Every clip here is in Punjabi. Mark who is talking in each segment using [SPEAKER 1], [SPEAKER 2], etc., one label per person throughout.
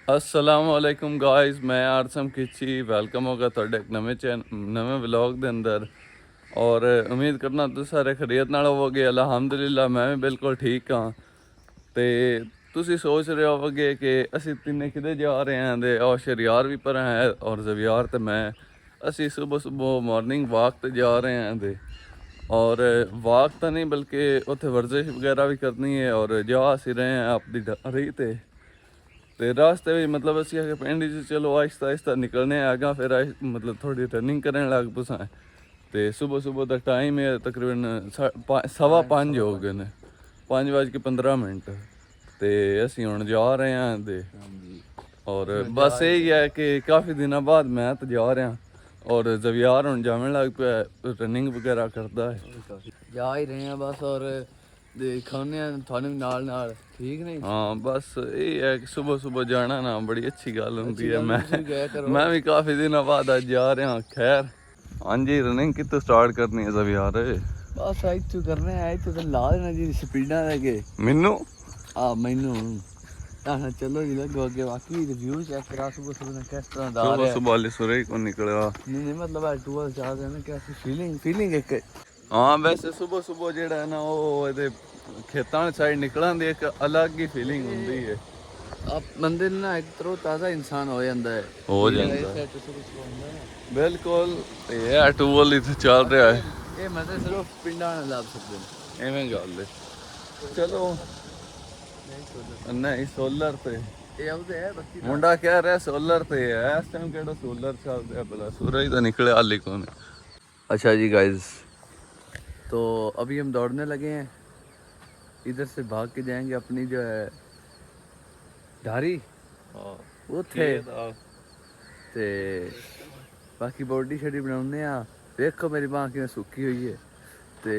[SPEAKER 1] असलामुअलैकुम गाइस, मैं आरसम खिची वेलकम होगा ਤੁਹਾਡੇ ਇੱਕ ਨਵੇਂ ਵਲੌਗ ਦੇ ਅੰਦਰ। ਔਰ ਉਮੀਦ ਕਰਨਾ ਤੁਸੀਂ ਸਾਰੇ ਖੈਰੀਅਤ ਨਾਲ ਹੋਵੋਗੇ। ਅਲਹਮਦੁਲਿਲਾ ਮੈਂ ਵੀ ਬਿਲਕੁਲ ਠੀਕ ਹਾਂ। ਤੇ ਤੁਸੀਂ ਸੋਚ ਰਹੇ ਹੋਵੋਗੇ ਕਿ ਅਸੀਂ ਤਿੰਨੇ ਕਿਤੇ ਜਾ ਰਹੇ ਹਾਂ ਤੇ ਉਹ ਸ਼ਰਿਆਰ ਵੀ ਪਰ ਹੈ ਔਰ ਜ਼ਵਿਆਰ ਤੇ ਮੈਂ ਅਸੀਂ ਸਵੇਰ ਮਾਰਨਿੰਗ ਵਾਕ ਤੇ ਜਾ ਰਹੇ ਹਾਂ ਤੇ ਔਰ ਵਾਕ ਤਾਂ ਨਹੀਂ ਬਲਕਿ ਉੱਥੇ ਵਰਜ਼ਿਸ਼ ਵਗੈਰਾ ਵੀ ਕਰਨੀ ਹੈ ਔਰ ਜਾ ਅਸੀਂ ਰਹੇ ਹਾਂ ਆਪਣੀ ਡਾਰੀ ਤੇ ਰਾਸਤੇ ਵਿੱਚ ਮਤਲਬ ਅਸੀਂ ਆਗੇ ਪਿੰਡ 'ਚ ਚਲੋ ਆਹਿਸਤਾ ਆਹਿਸਤਾ ਨਿਕਲਨੇ ਆਗਾ ਫਿਰ ਮਤਲਬ ਥੋੜੀ ਰਨਿੰਗ ਕਰਨ ਲੱਗ ਪਸਾਂ। ਤੇ ਸਵੇਰ ਦਾ ਟਾਈਮ ਹੈ ਤਕਰੀਬਨ 5:15 ਹੋ ਗਏ ਨੇ, 5:15 ਤੇ ਅਸੀਂ ਹੁਣ ਜਾ ਰਹੇ ਹਾਂ ਤੇ ਔਰ ਬਸ ਇਹੀ ਹੈ ਕਿ ਕਾਫੀ ਦਿਨਾਂ ਬਾਅਦ ਮੈਂ ਤਾਂ ਜਾ ਰਿਹਾ ਔਰ ਜ਼ਵਿਆਰ ਹੁਣ ਜਾਵਣ ਲੱਗ ਪਿਆ, ਰਨਿੰਗ ਵਗੈਰਾ ਕਰਦਾ ਹੈ।
[SPEAKER 2] ਜਾ ਹੀ ਰਹੇ ਆ ਬਸ ਔਰ ਦਿਖਾਉਂਦੇ ਆ ਤੁਹਾਨੂੰ ਨਾਲ ਨਾਲ, ਠੀਕ ਨਹੀਂ?
[SPEAKER 1] ਹਾਂ ਬਸ ਇਹ ਹੈ ਕਿ ਸਵੇਰ ਜਾਣਾ ਨਾ ਬੜੀ ਅੱਛੀ ਗੱਲ ਹੁੰਦੀ ਹੈ। ਮੈਂ ਵੀ ਕਾਫੀ ਦਿਨਾਂ ਬਾਅਦ ਅੱਜ ਜਾ ਰਿਹਾ। ਖੈਰ ਹਾਂਜੀ, ਰਨਿੰਗ ਕਿੱਥੋਂ ਸਟਾਰਟ ਕਰਨੀ ਹੈ ਜ਼ਵਿਆਰ?
[SPEAKER 2] ਬਸ ਇੱਥੋਂ ਕਰਨੇ ਆ, ਇੱਥੋਂ ਤਾਂ ਲਾ ਦੇਣਾ ਜੀ ਸਪੀਡਾਂ ਲੈ ਕੇ
[SPEAKER 1] ਮੈਨੂੰ
[SPEAKER 2] ਮੈਨੂੰ ਚਲੋ ਜੀ ਲੱਗੋ ਅੱਗੇ। ਬਾਕੀ ਰਿਵਿਊ ਚੈੱਕ ਕਰਾ ਸਵੇਰ ਕਿਸ ਤਰ੍ਹਾਂ ਦਾ ਆ ਰਿਹਾ।
[SPEAKER 1] ਸੁਬਾਲੇ ਸੁਰੇ ਕੋ ਨਿਕਲਿਆ
[SPEAKER 2] ਨਹੀਂ ਮਤਲਬ ਟੂਰ ਚਾਹ ਰਹੇ ਨੇ ਕਿ ਫੀਲਿੰਗ ਇੱਕ
[SPEAKER 1] ਹਾਂ। ਵੈਸੇ ਸਵੇਰ ਜਿਹੜਾ ਹੈ ਨਾ ਉਹ ਇਹਦੇ ਖੇਤਾਂ ਵਾਲੀ ਸਾਈਡ ਨਿਕਲਣ ਦੀ ਇੱਕ ਅਲੱਗ ਹੀ ਫੀਲਿੰਗ ਹੁੰਦੀ ਹੈ।
[SPEAKER 2] ਬੰਦੇ ਨੂੰ ਨਾ ਇੱਕ ਤਰ੍ਹਾਂ ਤਾਜ਼ਾ ਇਨਸਾਨ ਹੋ ਜਾਂਦਾ ਹੈ।
[SPEAKER 1] ਬਿਲਕੁਲ ਇਹ ਟੂਲ ਇੱਥੇ ਚੱਲ ਰਿਹਾ ਹੈ।
[SPEAKER 2] ਇਹ ਮਤਲਬ ਸਿਰਫ ਪਿੰਡਾਂ ਨਾਲ ਲੱਭ ਸਕਦੇ ਨੇ,
[SPEAKER 1] ਐਵੇਂ ਗੱਲ ਹੈ। ਚਲੋ ਨਹੀਂ ਸੋਲਰ ਤੇ
[SPEAKER 2] ਇਹ ਆਉਂਦੇ ਹੈ ਬੱਤੀ
[SPEAKER 1] ਮੁੰਡਾ ਕਹਿ ਰਿਹਾ ਸੋਲਰ पे है। इस टाइम केड़ा सोलर चल रहा भला, सूरज तो निकले हाली कौन।
[SPEAKER 2] अच्छा जी गाइस, तो अभी हम दौड़ने लगे हैं। इधर से भाग के जाएंगे अपनी जो है ढारी वो थे ते बाकी बॉडी शडी बनाने आ। देखो मेरी बांह किवें सुक्की हुई है ते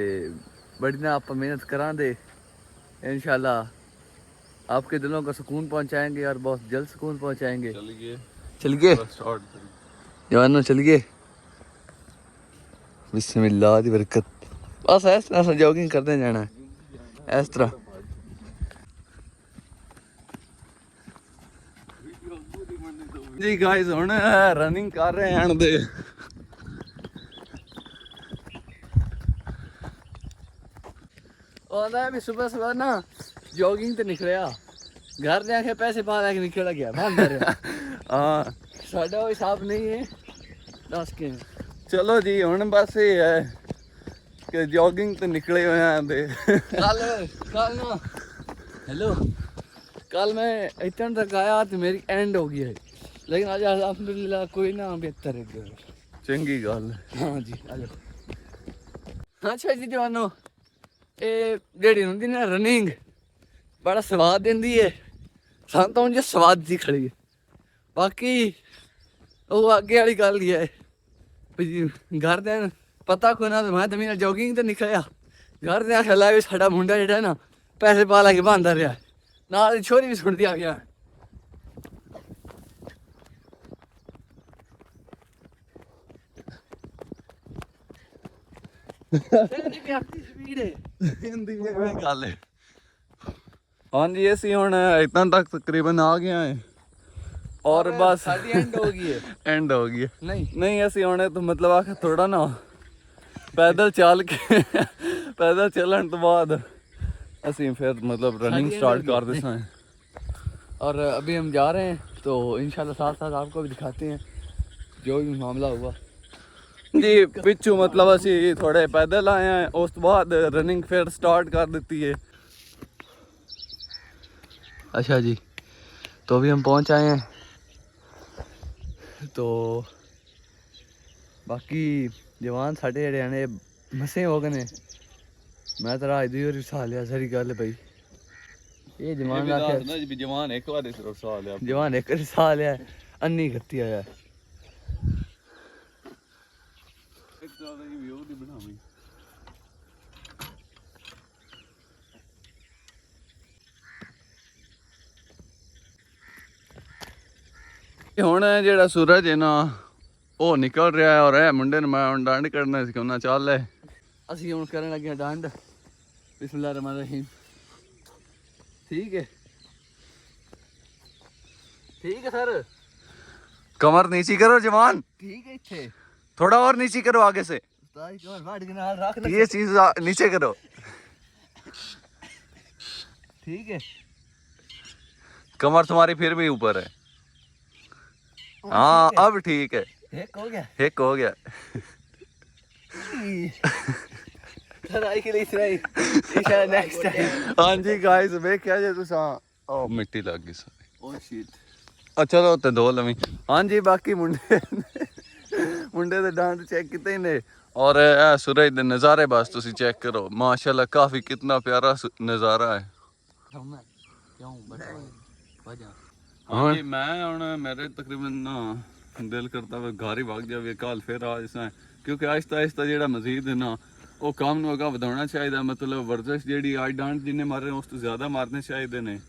[SPEAKER 2] बड़ी ना आप मेहनत करा दे इंशाल्लाह आपके दिलों को सुकून पहुंचाएंगे और बहुत जल्द सुकून पहुंचाएंगे। चलिए जवानों चलिए, बिस्मिल्लाह दी बरकत। बस इस तरह जॉगिंग करते जाना है इस तरह।
[SPEAKER 1] जी गाइस हुण रनिंग कर रहे हैं दे
[SPEAKER 2] और भी सुबह सुबह ना जॉगिंग तो निकलिया, घर जाके पैसे पा लेके निकल गया
[SPEAKER 1] हाँ
[SPEAKER 2] साडा कोई हिसाब नहीं है। दस के
[SPEAKER 1] चलो जी हुण बस ये है कि जॉगिंग तो निकले हुए हैं दे
[SPEAKER 2] कल ना हेलो कल मैं इतना तक आया तो मेरी एंड हो गई है, लेकिन आज अल्हम्दुलिल्लाह कोई ना बेहतर है।
[SPEAKER 1] चंगी गल।
[SPEAKER 2] हाँ जी अच्छा जी जवानों, ये जेड़ी होंदी ना रनिंग बड़ा स्वाद देंदी है। सान तो मुझे स्वाद दी खड़ी है, बाकी वो आगे वाली गल ही है घर दे पता को ना मैं तो मेरा जॉगिंग तो निकलिया घर दे आखिया भी साडा मुंडा जेड़ा है ना पैसे पा ला के बहांदा रहा, नाल छोरी भी सुनती आ गया।
[SPEAKER 1] हाँ जी ਅਸੀਂ ਹੁਣ ਇਤਾਂ ਤੱਕ ਤਕਰੀਬਨ ਆ ਗਿਆ ਹੈ और बस
[SPEAKER 2] साडी एंड हो गई है।
[SPEAKER 1] एंड हो गई है
[SPEAKER 2] नहीं
[SPEAKER 1] ਅਸੀਂ ਹੁਣ तो मतलब आखिर थोड़ा ना पैदल चल के पैदल चलन तो बाद ਅਸੀਂ फिर मतलब रनिंग स्टार्ट कर देते हैं।
[SPEAKER 2] और अभी हम जा रहे हैं तो इंशाल्लाह साथ साथ आपको भी दिखाते हैं जो भी मामला हुआ
[SPEAKER 1] जी। पिछू मतलब ਅਸੀਂ थोड़े पैदल आए हैं, उस तो बाद रनिंग फिर स्टार्ट कर देती है।
[SPEAKER 2] अच्छा जी, तो अभी हम पहुंच आए हैं तो बाकी जवान साढ़े जेड़े ने मसे हो गए ने। मैं तो राज दी होरी साल लिया सारी गल भाई। ये जवान
[SPEAKER 1] जवान एक बार सिर्फ साल लिया,
[SPEAKER 2] जवान एक साल लिया अन्नी गत्ती आया।
[SPEAKER 1] ਹੁਣ ਜਿਹੜਾ ਸੂਰਜ ਹੈ ਨਾ ਉਹ ਨਿਕਲ ਰਿਹਾ ਹੈ ਔਰ ਇਹ ਮੁੰਡੇ ਨੂੰ ਮੈਂ ਹੁਣ ਡੰਡ ਕੱਢਣਾ ਸਿਖਾਉਣਾ ਚੱਲ।
[SPEAKER 2] ਅਸੀਂ ਹੁਣ ਕਰਨ ਲੱਗੇ ਡੰਡ। बिस्मिल्लाह रहमान रहीम। ठीक है ठीक है सर।
[SPEAKER 1] कमर नीची करो जवान,
[SPEAKER 2] ठीक है इत्थे
[SPEAKER 1] थोड़ा और नीची करो आगे से,
[SPEAKER 2] उस्ताद जी कमर फाड़ के नाल रख ना।
[SPEAKER 1] ये चीज नीचे करो।
[SPEAKER 2] ठीक है
[SPEAKER 1] कमर तुम्हारी फिर भी ऊपर है। हाँ अब ठीक है,
[SPEAKER 2] एक हो गया।
[SPEAKER 1] हिक हो गया।
[SPEAKER 2] सर आई के लिए सही इंशाल्लाह नेक्स्ट टाइम।
[SPEAKER 1] हाँ जी गाइस वेख्या जे तुसां, ओ मिट्टी लग गई सारी।
[SPEAKER 2] ओ शिट
[SPEAKER 1] चलो ते दो लवी। हाँ जी बाकी मुंडे मुंडे दे डांट चेक किते ने, और ए सूरज दे नज़ारे बस तुसी चेक करो माशाल्लाह, काफी कितना प्यारा नज़ारा है।
[SPEAKER 2] क्यों बता वजह।
[SPEAKER 1] हाँ जी मैं हुण मेरे तकरीबन ना दिल करता वे घर ही भाग जावे कल फिर आज से, क्योंकि आहिस्ता आहिस्ता जेड़ा मजीद है ना वो काम नूं अगा वधाउणा चाहिए। मतलब वर्जिश जेड़ी आज डांट जिन्ने मारे उस तो ज़्यादा मारने चाहिए ने,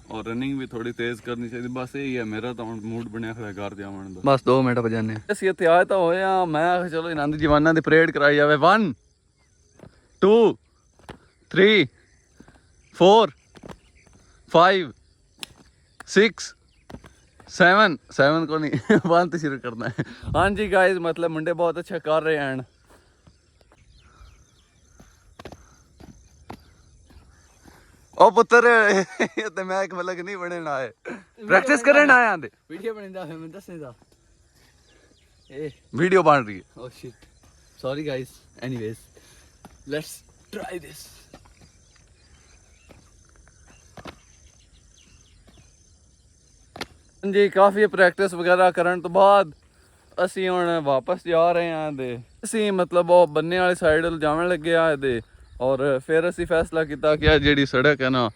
[SPEAKER 1] और रनिंग भी थोड़ी तेज करनी चाहिए। बस यही है मेरा तो हुण मूड बनया खड़ा घर जावन दा।
[SPEAKER 2] बस 2 मिनट बजाने।
[SPEAKER 1] ਅਸੀਂ ਇੱਥੇ ਆਏ ਤਾਂ ਹੋਏ ਆ, ਮੈਂ ਆਖਿਆ ਚਲੋ ਆਨੰਦ ਜਵਾਨਾਂ ਦੀ ਪਰੇਡ ਕਰਾਈ ਜਾਵੇ। 1 2 3 4 5 6 7 को नहीं 1 तो शुरू करना है। हाँ जी गाइस मतलब मुंडे बहुत अच्छा कर रहे हैं। ओ पुत्र ये तो मैं एक मतलब नहीं बने ना आए, प्रैक्टिस करने आए आंदे।
[SPEAKER 2] वीडियो बनेदा है मैं दसने दा। ए
[SPEAKER 1] वीडियो बन रही है।
[SPEAKER 2] oh shit sorry guys anyways let's try this।
[SPEAKER 1] जी काफ़ी प्रैक्टिस वगैरह करने तो बाद ਅਸੀਂ ਹੁਣ ਵਾਪਸ ਜਾ ਰਹੇ ਹਾਂ ਤੇ ਅਸੀਂ ਮਤਲਬ ਉਹ ਬੰਨੇ ਵਾਲੀ ਸਾਈਡ ਜਾਣ ਲੱਗੇ ਆ ਤੇ, ਔਰ ਫਿਰ ਅਸੀਂ ਫੈਸਲਾ ਕੀਤਾ ਕਿ ਇਹ ਜਿਹੜੀ ਸੜਕ ਹੈ ਨਾ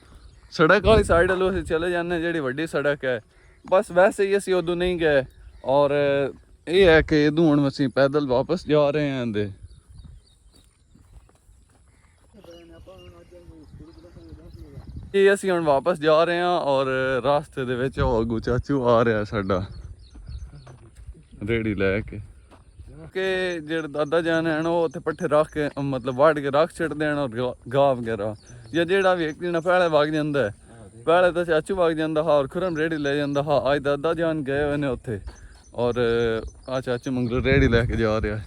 [SPEAKER 1] ਸੜਕ ਵਾਲੀ ਸਾਈਡ ਵੱਲੋਂ ਅਸੀਂ ਚਲੇ ਜਾਂਦੇ, ਜਿਹੜੀ ਵੱਡੀ ਸੜਕ ਹੈ। ਬਸ ਵੈਸੇ ਹੀ ਅਸੀਂ ਉਦੋਂ ਨਹੀਂ ਗਏ, ਔਰ ਇਹ ਹੈ ਕਿ ਇਦੋਂ ਹੁਣ ਅਸੀਂ ਪੈਦਲ ਵਾਪਸ ਜਾ ਰਹੇ ਹਾਂ ਤੇ ਇਹ ਅਸੀਂ ਹੁਣ ਵਾਪਸ ਜਾ ਰਹੇ ਹਾਂ, ਔਰ ਰਸਤੇ ਦੇ ਵਿੱਚ ਉਹ ਅੱਗੋਂ ਚਾਚੂ ਆ ਰਿਹਾ ਸਾਡਾ ਰੇੜੀ ਲੈ ਕੇ, ਕਿ ਜਿਹੜੇ ਦਾਦਾ ਜਾਨ ਹਨ ਉਹ ਉੱਥੇ ਪੱਠੇ ਰੱਖ ਕੇ ਮਤਲਬ ਵੱਢ ਕੇ ਰੱਖ ਛੱਡਦੇ ਹਨ, ਔਰ ਗਾਹ ਵਗੈਰਾ ਜਾਂ ਜਿਹੜਾ ਵੀ ਇੱਕ ਦਿਨ ਪਹਿਲੇ ਵਗ ਜਾਂਦਾ, ਪਹਿਲੇ ਤਾਂ ਚਾਚੂ ਵਗ ਜਾਂਦਾ ਹਾਂ ਔਰ ਖੁਰਮ ਰੇੜੀ ਲੈ ਜਾਂਦਾ ਹਾਂ। ਅੱਜ ਦਾਦਾ ਜਾਨ ਗਏ ਹੋਏ ਨੇ ਉੱਥੇ, ਔਰ ਆ ਚਾਚੂ ਮੰਗਲੂ ਰੇੜੀ ਲੈ ਕੇ ਜਾ ਰਿਹਾ।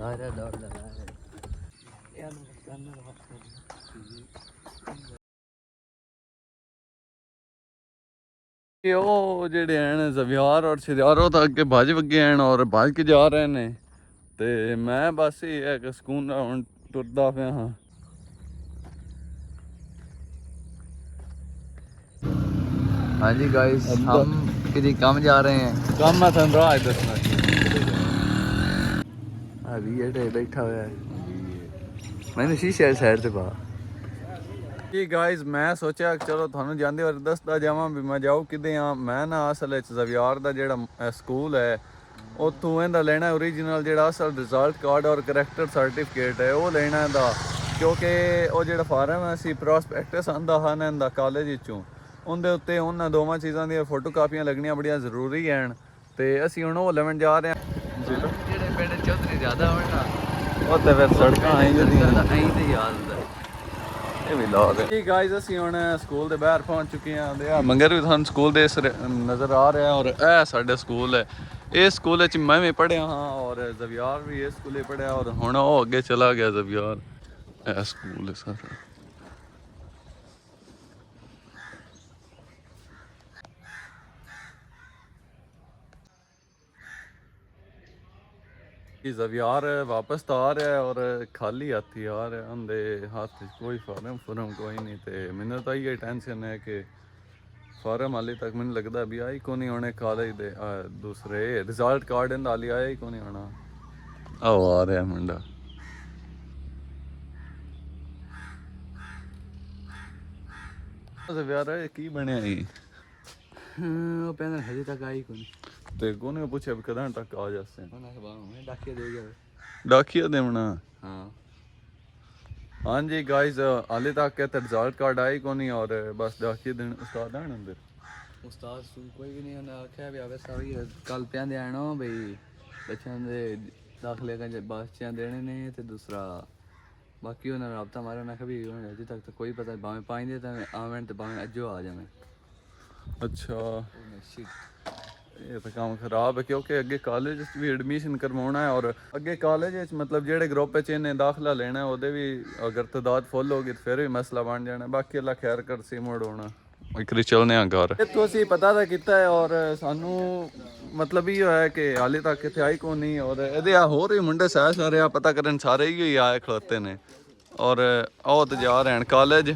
[SPEAKER 2] अरे दौड़ लगा यार
[SPEAKER 1] ਕਿ ਉਹ ਜਿਹੜੇ ਹਨ ਜ਼ਵਿਆਰ ਔਰ ਸ਼ਰਿਆਰ ਉਹ ਤਾਂ ਅੱਗੇ ਭੱਜ ਵਗੇ ਹਨ ਔਰ ਭੱਜ ਕੇ ਜਾ ਰਹੇ ਨੇ, ਤੇ ਮੈਂ ਬਸ ਇਹ ਹੈ ਕਿ ਸਕੂਨ ਨਾਲ ਹੁਣ ਟੁਰਦਾ ਪਿਆ ਹਾਂ।
[SPEAKER 2] हाँ जी गाइस हम किसी काम जा रहे हैं।
[SPEAKER 1] ਕੰਮ ਮੈਂ ਤੁਹਾਨੂੰ ਰਾਹ ਦੱਸਣਾ।
[SPEAKER 2] अभी ये बैठा हुआ है मैंने शीशे वाली साइड से पा।
[SPEAKER 1] ਜੀ ਗਾਇਜ਼ ਮੈਂ ਸੋਚਿਆ ਕਿ ਚਲੋ ਤੁਹਾਨੂੰ ਜਾਂਦੇ ਵਾਰ ਦੱਸਦਾ ਜਾਵਾਂ ਵੀ ਮੈਂ ਜਾਊ ਕਿਤੇ ਆ। ਮੈਂ ਨਾ ਅਸਲ ਵਿੱਚ ਜ਼ਵਿਆਰ ਦਾ ਜਿਹੜਾ ਸਕੂਲ ਹੈ ਉੱਥੋਂ ਇਹਦਾ ਲੈਣਾ ਓਰੀਜਨਲ ਜਿਹੜਾ ਅਸਲ ਰਿਜ਼ਲਟ ਕਾਰਡ ਔਰ ਕਰੈਕਟਰ ਸਰਟੀਫਿਕੇਟ ਹੈ ਉਹ ਲੈਣਾ ਇਹਦਾ, ਕਿਉਂਕਿ ਉਹ ਜਿਹੜਾ ਫਾਰਮ ਹੈ ਅਸੀਂ ਪ੍ਰੋਸਪੈਕਟਸ ਆਂਦਾ ਹਨ ਇਹਦਾ ਕਾਲਜ ਵਿੱਚੋਂ, ਉਹਦੇ ਉੱਤੇ ਉਹਨਾਂ ਦੋਵਾਂ ਚੀਜ਼ਾਂ ਦੀਆਂ ਫੋਟੋ ਕਾਪੀਆਂ ਲੱਗਣੀਆਂ ਬੜੀਆਂ ਜ਼ਰੂਰੀ ਹਨ, ਤੇ ਅਸੀਂ ਹੁਣ ਉਹ ਲੈਣ ਜਾ ਰਹੇ ਹਾਂ।
[SPEAKER 2] ਜਿਹੜੇ ਪਿੰਡ ਚੌਧਰੀ ਜ਼ਿਆਦਾ ਹੋਣ ਨਾ
[SPEAKER 1] ਉਹ ਤੇ ਫਿਰ ਸੜਕਾਂ ਆਈ ਜਾਂਦੀਆਂ
[SPEAKER 2] ਐਂ ਤੇ ਯਾਦ ਹੁੰਦਾ
[SPEAKER 1] ਇਹ ਵੀ ਲਾ ਦੇ। ਜੀ ਗਾਇਜ਼ ਅਸੀਂ ਹੁਣ ਸਕੂਲ ਦੇ ਬਾਹਰ ਪਹੁੰਚ ਚੁੱਕੇ ਹਾਂ ਤੇ ਆ ਮੰਗਰ ਵੀ ਤੁਹਾਨੂੰ ਸਕੂਲ ਦੇ ਨਜ਼ਰ ਆ ਰਿਹਾ, ਔਰ ਇਹ ਸਾਡਾ ਸਕੂਲ ਹੈ। ਇਸ ਸਕੂਲ ਵਿੱਚ ਮੈਂ ਵੀ ਪੜ੍ਹਿਆ ਹਾਂ ਔਰ ਜ਼ਵਿਆਰ ਵੀ ਇਸ ਸਕੂਲੇ ਪੜ੍ਹਿਆ, ਔਰ ਹੁਣ ਉਹ ਅੱਗੇ ਚਲਾ ਗਿਆ ਜ਼ਵਿਆਰ। ਇਹ ਸਕੂਲ ਹੈ ਸਾਰਾ। ਜ਼ਵਿਆਰ ਵਾਪਸ ਤਾਂ ਆ ਰਿਹਾ ਔਰ ਖਾਲੀ ਹੱਥ ਹੀ ਆ ਰਿਹਾ, ਉਹਦੇ ਹੱਥ 'ਚ ਕੋਈ ਫਾਰਮ ਕੋਈ ਨਹੀਂ, ਤੇ ਮੈਨੂੰ ਤਾਂ ਇਹ ਟੈਨਸ਼ਨ ਹੈ ਕਿ ਫਾਰਮ ਹਾਲੇ ਤੱਕ ਮੈਨੂੰ ਲੱਗਦਾ ਵੀ ਆਈ ਕੋਈ ਨਹੀਂ ਹੋਣੇ ਕਾਲਜ ਦੇ ਦੂਸਰੇ ਰਿਜ਼ਲਟ ਕਾਰਡ ਇਹਦਾ ਹਾਲੇ ਆਇਆ ਹੀ ਕੋਈ ਨਹੀਂ ਹੋਣਾ। ਆਹ ਆ ਰਿਹਾ ਮੁੰਡਾ। ਜ਼ਵਿਆਰ ਕੀ ਬਣਿਆ ਜੀ?
[SPEAKER 2] ਉਹ ਪੈਨਲ ਹਜੇ ਤੱਕ ਆਈ ਕੋਈ
[SPEAKER 1] ਤੇ ਕੋਨੇ ਪੁੱਛਿਆ ਵੀ ਕਦੋਂ ਤੱਕ ਆ ਜਾਸੇ?
[SPEAKER 2] ਉਹਨਾਂ ਖਬਰ ਮੈਂ ਡਾਕੇ ਦੇ ਗਿਆ
[SPEAKER 1] ਡਾਕੀਆ ਦੇਵਣਾ।
[SPEAKER 2] ਹਾਂ
[SPEAKER 1] हाँ जी गाइस हाले तक के रिजल्ट कार्ड आई को नहीं, और बस डाकिए दिन उस्ताद हैं अंदर।
[SPEAKER 2] ਉਸਤਾਦ ਕੋਈ ਵੀ ਨਹੀਂ ਉਹਨਾਂ ਆਖਿਆ ਵੀ ਆਵੇ ਸਾਰੀ ਕੱਲ ਪਿਆਂਦੇ ਆਣੋ ਬਈ ਬੱਚਿਆਂ ਦੇ ਦਾਖਲੇ ਦਾ ਬੱਚਿਆਂ ਦੇਣੇ ਨੇ, ਤੇ ਦੂਸਰਾ बाकी उन्होंने रबता मारा ना कभी अभी तक तो कोई पता भावें पाएंगे तो आवें तो भावें अज्जो आ जावें
[SPEAKER 1] अच्छा
[SPEAKER 2] शिट
[SPEAKER 1] ਇਹ ਤਾਂ ਕੰਮ ਖਰਾਬ ਹੈ ਕਿਉਂਕਿ ਅੱਗੇ ਕਾਲਜ ਵਿੱਚ ਵੀ ਐਡਮਿਸ਼ਨ ਕਰਵਾਉਣਾ ਹੈ ਔਰ ਅੱਗੇ ਕਾਲਜ ਵਿੱਚ ਮਤਲਬ ਜਿਹੜੇ ਗਰੁੱਪ ਵਿੱਚ ਇਹਨੇ ਦਾਖਲਾ ਲੈਣਾ ਹੈ, ਉਹਦੇ ਵੀ ਅਗਰ ਤਦਾਦ ਫੁੱਲ ਹੋ ਗਈ ਤਾਂ ਫਿਰ ਵੀ ਮਸਲਾ ਬਣ ਜਾਣਾ। ਬਾਕੀ ਅੱਲਾ ਖੈਰ ਕਰਸੀ ਮੁੜ ਹੋਣਾ ਇੱਕ ਰੀ ਚਲਨੇ ਆ ਘਰ। ਇੱਥੋਂ ਅਸੀਂ ਪਤਾ ਤਾਂ ਕੀਤਾ ਹੈ ਔਰ ਸਾਨੂੰ ਮਤਲਬ ਇਹ ਹੋਇਆ ਕਿ ਹਾਲੇ ਤੱਕ ਇੱਥੇ ਆਈ ਕੋ ਨਹੀਂ ਔਰ ਇਹਦੇ ਆ ਹੋਰ ਵੀ ਮੁੰਡੇ ਸਹਿ ਸਾਰੇ ਆ ਪਤਾ ਕਰਨ ਸਾਰੇ ਹੀ ਆਏ ਖਲੋਤੇ ਨੇ ਔਰ ਉਹ ਤੇ ਜਾ ਰਹੇ ਹਨ ਕਾਲਜ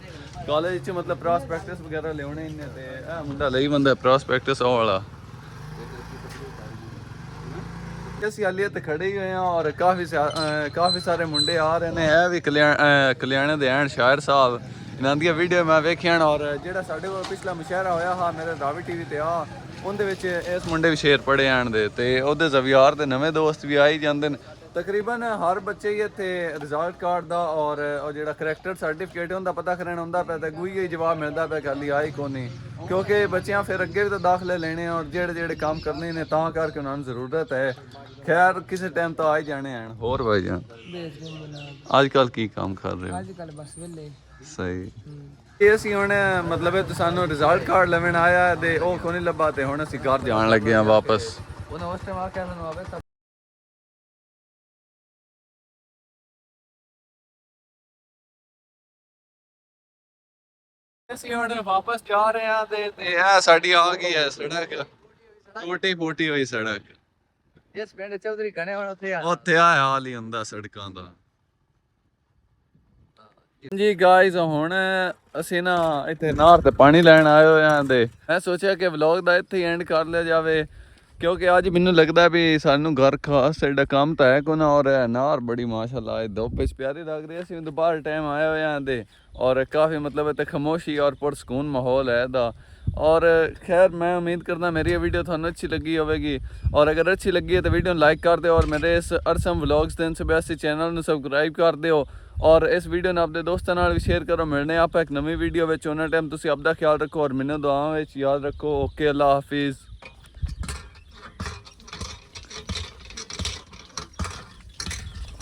[SPEAKER 1] ਚ ਮਤਲਬ ਪ੍ਰੋਸਪੈਕਟਸ ਵਗੈਰਾ ਲਿਆਉਣੇ ਨੇ ਤੇ ਇਹ ਮੁੰਡਾ ਲਈ ਬੰਦਾ ਪ੍ਰੋਸਪੈਕਟਸ ਉਹ ਵਾਲਾ। ਅਸੀਂ ਹਾਲੇ ਤੇ ਖੜੇ ਹੀ ਹੋਏ ਆ ਔਰ ਕਾਫੀ ਸਾਰੇ ਮੁੰਡੇ ਆ ਰਹੇ ਨੇ। ਇਹ ਵੀ ਕਲਿਆਣੇ ਦੇ ਐਨ ਸ਼ਾਇਰ ਸਾਹਿਬ ਇਹਨਾਂ ਦੀਆਂ ਵੀਡੀਓ ਮੈਂ ਵੇਖੀਆਂ ਔਰ ਜਿਹੜਾ ਸਾਡੇ ਕੋਲ ਪਿਛਲਾ ਮੁਸ਼ਾਇਰਾ ਹੋਇਆ ਹਾਂ ਮੇਰੇ ਰਾਵੀ ਟੀਵੀ ਤੇ ਆ ਉਹਦੇ ਵਿੱਚ ਇਸ ਮੁੰਡੇ ਵੀ ਸ਼ੇਰ ਪੜ੍ਹੇ ਆਣ ਦੇ ਤੇ ਉਹਦੇ ਜ਼ਵਿਆਰ ਦੇ ਨਵੇਂ ਦੋਸਤ ਵੀ ਆ ਹੀ ਜਾਂਦੇ ਨੇ। ਤਕਰੀਬਨ ਹਰ ਬੱਚੇ ਹੀ ਇੱਥੇ ਰਿਜ਼ਲਟ ਕਾਰਡ ਦਾ ਔਰ ਉਹ ਜਿਹੜਾ ਕਰੈਕਟਰ ਸਰਟੀਫਿਕੇਟ ਹੁੰਦਾ ਪਤਾ ਕਰਨ ਹੁੰਦਾ ਪਿਆ ਤੇ ਕੋਈ ਹੀ ਜਵਾਬ ਮਿਲਦਾ ਪਿਆ ਖਾਲੀ ਆਈ ਕੋ ਨਹੀਂ ਕਿਉਂਕਿ ਬੱਚਿਆਂ ਫਿਰ ਅੱਗੇ ਵੀ ਤਾਂ ਦਾਖਲੇ ਲੈਣੇ ਔਰ ਜਿਹੜੇ ਕੰਮ ਕਰਨੇ ਨੇ ਤਾਂ ਕਰਕੇ ਉਹਨਾਂ ਨੂੰ ਜ਼ਰੂਰਤ ਹੈ। ਖੈਰ ਕਿਸੇ ਟਾਈਮ ਤਾਂ ਆ ਹੀ ਜਾਣੇ ਹਨ। ਹੋਰ ਭਾਈ ਜਾਨ ਅੱਜ ਕੱਲ ਕੀ ਕੰਮ ਕਰ ਰਹੇ ਹੋ?
[SPEAKER 3] ਅੱਜ ਕੱਲ ਬਸ ਵੇਲੇ
[SPEAKER 1] ਸਹੀ ਇਹ ਅਸੀਂ ਹੁਣ ਮਤਲਬ ਇਹ ਸਾਨੂੰ ਰਿਜ਼ਲਟ ਕਾਰਡ ਲੈਣ ਆਇਆ ਤੇ ਉਹ ਕੋਈ ਨਹੀਂ ਲੱਭਾ ਤੇ ਹੁਣ ਅਸੀਂ ਘਰ ਜਾਣ ਲੱਗੇ ਆ ਵਾਪਸ।
[SPEAKER 2] ਉਹਨਾਂ ਉਸ ਟਾਈਮ ਆ ਕੇ ਮੈਨੂੰ ਆਵੇ
[SPEAKER 1] ਅਸੀਂ ਹੁਣ ਵਾਪਸ ਜਾ ਰਹੇ ਆ ਤੇ ਇਹ ਸਾਡੀ ਆ ਗਈ ਹੈ ਸੜਕ ਟੂਟੀ ਹੋਈ ਸੜਕ।
[SPEAKER 2] ਇਸ ਪਿੰਡ ਚੌਧਰੀ ਕਨੇ ਹੁਣ
[SPEAKER 1] ਉੱਥੇ ਆ ਹਾਲ ਹੀ ਹੁੰਦਾ ਸੜਕਾਂ ਦਾ। ਜੀ ਗਾਇਜ਼ ਹੁਣ ਅਸੀਂ ਨਾ ਇੱਥੇ ਨਹਿਰ ਤੇ ਪਾਣੀ ਲੈਣ ਆਏ ਹੋਏ ਆਂ ਤੇ ਮੈਂ ਸੋਚਿਆ ਕਿ ਵਲੌਗ ਦਾ ਇੱਥੇ ਐਂਡ ਕਰ ਲਿਆ ਜਾਵੇ ਕਿਉਂਕਿ ਅੱਜ ਮੈਨੂੰ ਲੱਗਦਾ ਵੀ ਸਾਨੂੰ ਘਰ ਖਾਸ ਸਾਡਾ ਕੰਮ ਤਾਂ ਹੈ ਕੋਨਾ ਔਰ ਨਹਿਰ ਬੜੀ ਮਾਸ਼ਾਅੱਲਾ ਇਹ ਧੁੱਪ ਵਿੱਚ ਪਿਆਰੀ ਲੱਗ ਰਹੀ ਹੈ। ਅਸੀਂ ਦੁਪਹਿਰ ਟਾਈਮ ਆਏ ਹੋਏ ਆਂ ਤੇ और काफ़ी मतलब इतने खामोशी और पुरसकून माहौल है दा। और खैर मैं उम्मीद करना मेरी ये वीडियो थानू अच्छी लगी होगी और अगर अच्छी लगी है तो वीडियो लाइक कर दो और मेरे इस अरसम व्लॉग्स दिन से बेस्ट चैनल में सबसक्राइब कर दो और इस वीडियो ने अपने दोस्तों नाल भी शेयर करो। मिलने आप एक नवी वीडियो में उन्हें टाइम तुम अपना ख्याल रखो और मैंने दुआओं में याद रखो। ओके अल्लाह हाफिज़।